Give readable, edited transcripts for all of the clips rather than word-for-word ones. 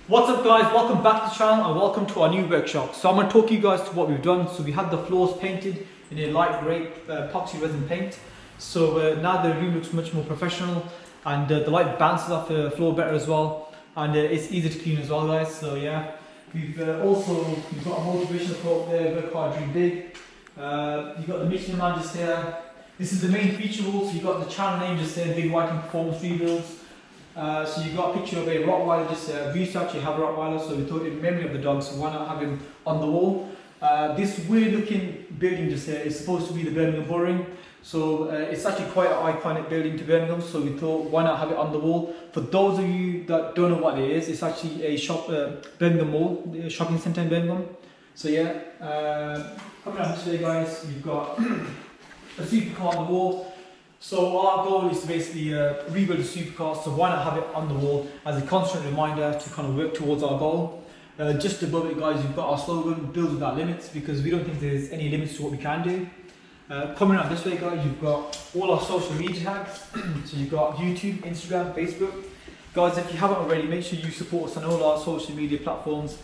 What's up guys, welcome back to the channel and welcome to our new workshop. So I'm going to talk you guys to what we've done. So we had the floors painted in a light grey epoxy resin paint. So now the room looks much more professional and the light bounces off the floor better as well. And it's easy to clean as well guys, so yeah. We've got a motivation quote there, work hard, dream big. You've got the Michelin man just here. This is the main feature wall, so you've got the channel name just there, Big Whiting Performance Rebuilds. So you've got a picture of a Rottweiler, just we used to actually have a Rottweiler, so we thought in memory of the dog, so why not have him on the wall. This weird looking building just here is supposed to be the Birmingham Bullring, so it's actually quite an iconic building to Birmingham, so we thought why not have it on the wall. For those of you that don't know what it is, it's actually a shop, Birmingham Mall, the shopping centre in Birmingham. So yeah, coming out today guys, we've got a supercar on the wall. So our goal is to basically rebuild a supercar, so why not have it on the wall as a constant reminder to kind of work towards our goal. Just above it guys, you've got our slogan, build without limits, because we don't think there's any limits to what we can do. Coming out this way guys, you've got all our social media tags. So you've got YouTube, Instagram, Facebook. Guys, if you haven't already, make sure you support us on all our social media platforms.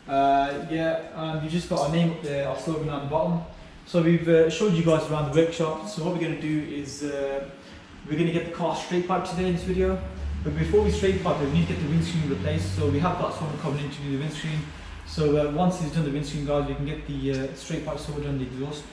You just got our name up there, our slogan at the bottom. So we've showed you guys around the workshop. So what we're going to do is we're going to get the car straight pipe today in this video. But before we straight pipe it, we need to get the windscreen replaced. So we have got someone coming in to do the windscreen. So once he's done the windscreen guys, we can get the straight pipe sorted on the exhaust.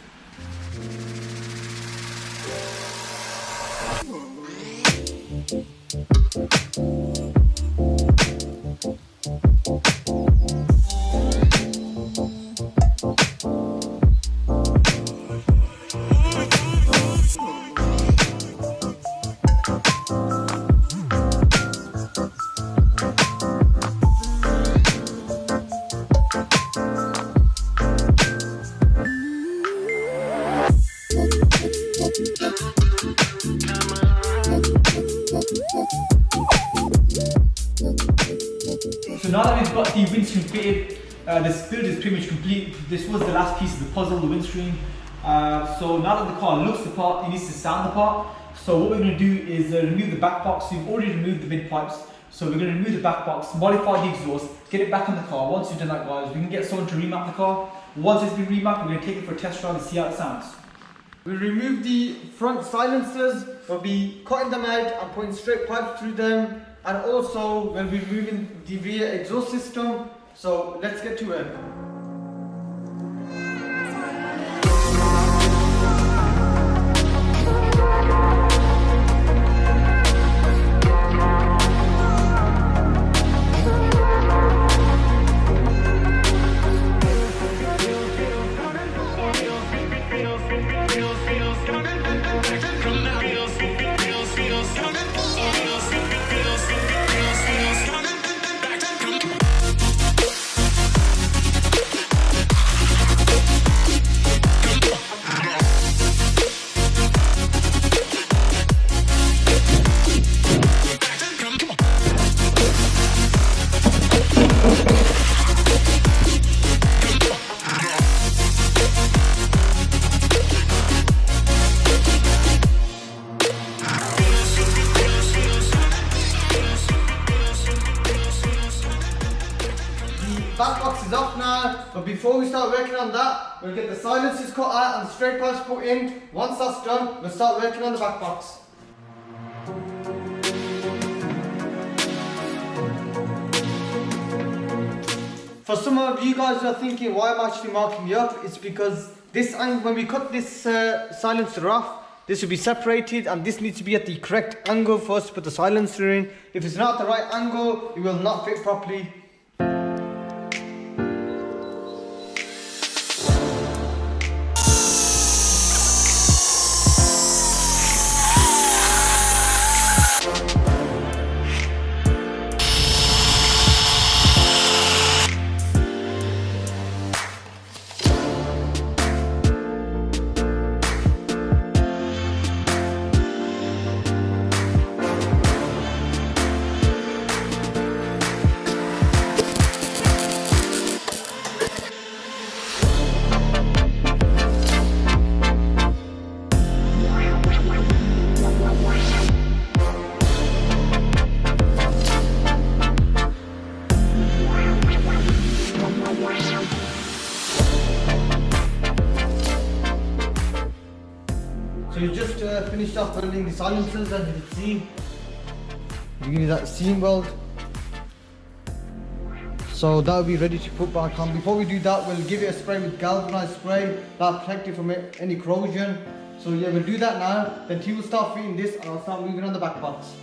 So now that we've got the windscreen fitted, this build is pretty much complete. This was the last piece of the puzzle, the windscreen. So now that the car looks the part, it needs to sound the part. So what we're going to do is remove the back box. We've already removed the windpipes. So we're going to remove the back box, modify the exhaust, get it back on the car. Once we've done that guys, we can get someone to remap the car. Once it's been remapped, we're going to take it for a test drive and see how it sounds. We remove the front silencers, we'll be cutting them out and putting straight pipes through them, and also we'll be removing the rear exhaust system. So let's get to it. Back box is off now, but before we start working on that, we'll get the silencers cut out and the straight pipes put in. Once that's done, we'll start working on the back box. For some of you guys who are thinking why I'm actually marking it up, it's because this angle, when we cut this silencer off, this will be separated and this needs to be at the correct angle for us to put the silencer in. If it's not the right angle, it will not fit properly. So you just finished off welding the silencers, as you can see. You give me that seam weld. So that will be ready to put back on. Before we do that, we'll give it a spray with galvanized spray that protect it from any corrosion. So yeah, we'll do that now. Then T will start fitting this and I'll start moving on the back box.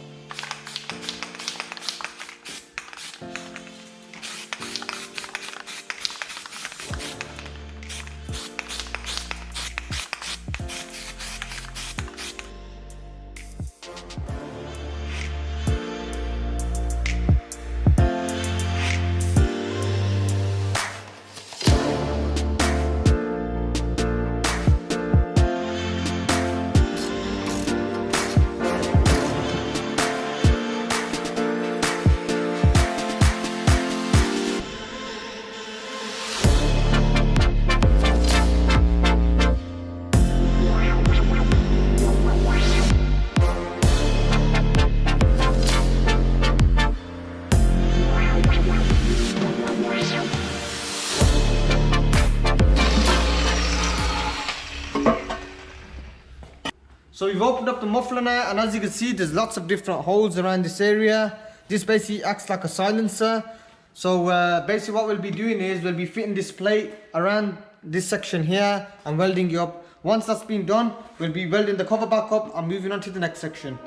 So we've opened up the muffler now, and as you can see, there's lots of different holes around this area. This basically acts like a silencer. So basically what we'll be doing is we'll be fitting this plate around this section here and welding it up. Once that's been done, we'll be welding the cover back up and moving on to the next section.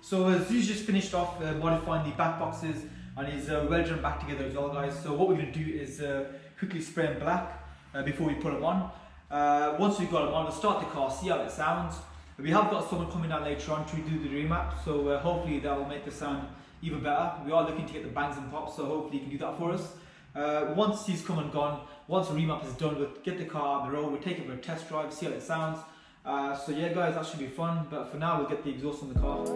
So Zeus just finished off modifying the back boxes and he's welded them back together as well, guys. So what we're going to do is quickly spray them black before we put them on. Once we've got them on, we'll start the car, see how it sounds. We have got someone coming out later on to do the remap, so hopefully that will make the sound even better. We are looking to get the bangs and pops, so hopefully he can do that for us. Once he's come and gone, once the remap is done, we'll get the car on the road, we'll take it for a test drive, see how it sounds. So yeah guys, that should be fun, but for now we'll get the exhaust on the car.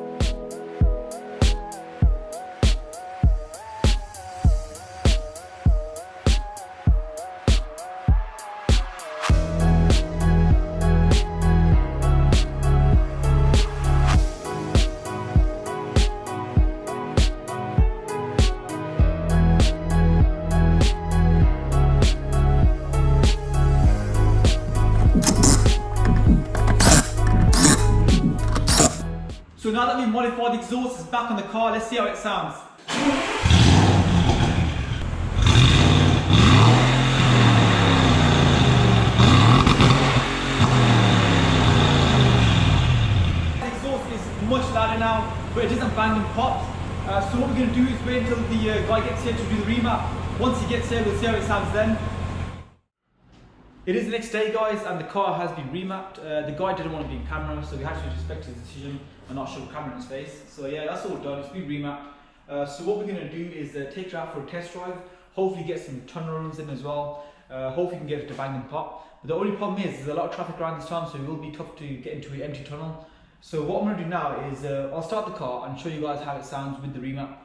So now that we've modified the exhaust, it's back on the car, let's see how it sounds. The exhaust is much louder now, but it doesn't bang and pop. So what we're going to do is wait until the guy gets here to do the remap. Once he gets here, we'll see how it sounds then. It is the next day, guys, and the car has been remapped. The guy didn't want to be in camera, so we had to respect his decision and not show camera in his face. So yeah, that's all done. It's been remapped. So what we're going to do is take it out for a test drive. Hopefully get some tunnel runs in as well. Hopefully we can get it to bang and pop. But the only problem is there's a lot of traffic around this time, so it will be tough to get into an empty tunnel. So what I'm going to do now is I'll start the car and show you guys how it sounds with the remap.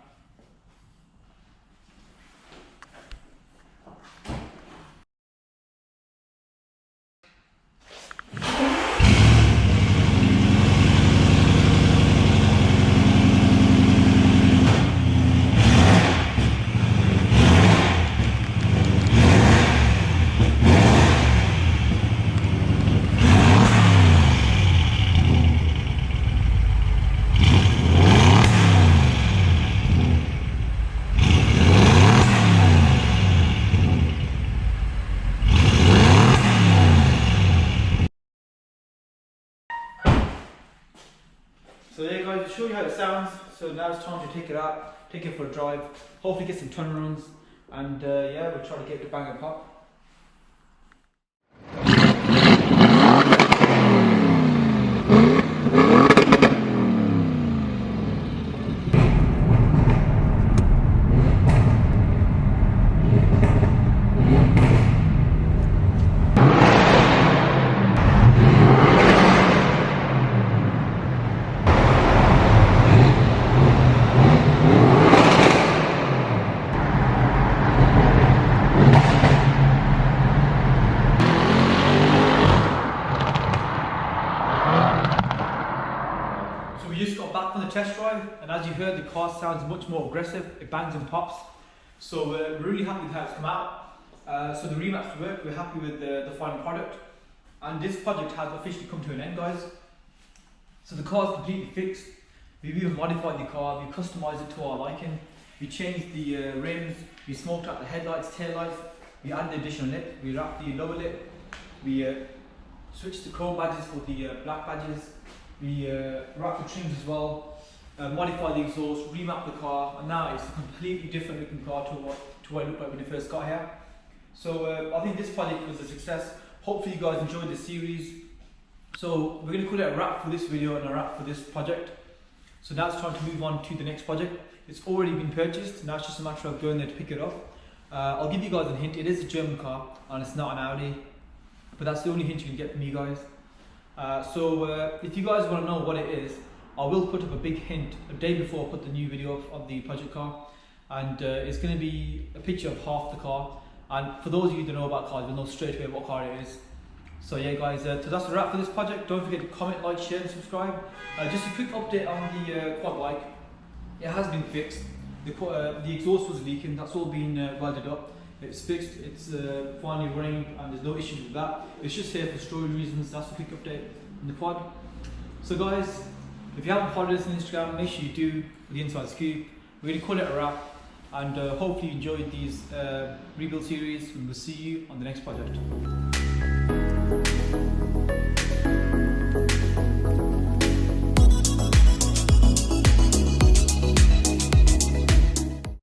So yeah guys, to show you how it sounds, so now it's time to take it out, take it for a drive, hopefully get some tunnel runs, and yeah, we'll try to get it to bang and pop. Back from the test drive, and as you heard, the car sounds much more aggressive. It bangs and pops, so we're really happy with how it's come out. So the remaps work, we're happy with the final product, and this project has officially come to an end, guys. So the car is completely fixed. We've even modified the car, we customized it to our liking. We changed the rims, we smoked out the headlights, tail lights, we added the additional lip, we wrapped the lower lip, we switched the chrome badges for the black badges. We wrapped the trims as well, modified the exhaust, remapped the car, and now it's a completely different looking car to what it looked like when it first got here. So I think this project was a success. Hopefully you guys enjoyed this series. So we're going to call it a wrap for this video and a wrap for this project. So now it's time to move on to the next project. It's already been purchased, now it's just a matter of going there to pick it up. I'll give you guys a hint, it is a German car and it's not an Audi, but that's the only hint you can get from me, guys. So if you guys want to know what it is, I will put up a big hint a day before I put the new video up of the project car, and it's going to be a picture of half the car, and for those of you who don't know about cars, you'll know straight away what car it is. So yeah guys, so that's a wrap for this project. Don't forget to comment, like, share and subscribe. Just a quick update on the quad bike. It has been fixed. The exhaust was leaking, that's all been welded up. It's fixed, it's finally running, and there's no issues with that. It's just here for storage reasons. That's a quick update on the quad. So guys, if you haven't followed us on Instagram, make sure you do for the Inside Scoop. We're going to call it a wrap, and hopefully you enjoyed these rebuild series, and we'll see you on the next project.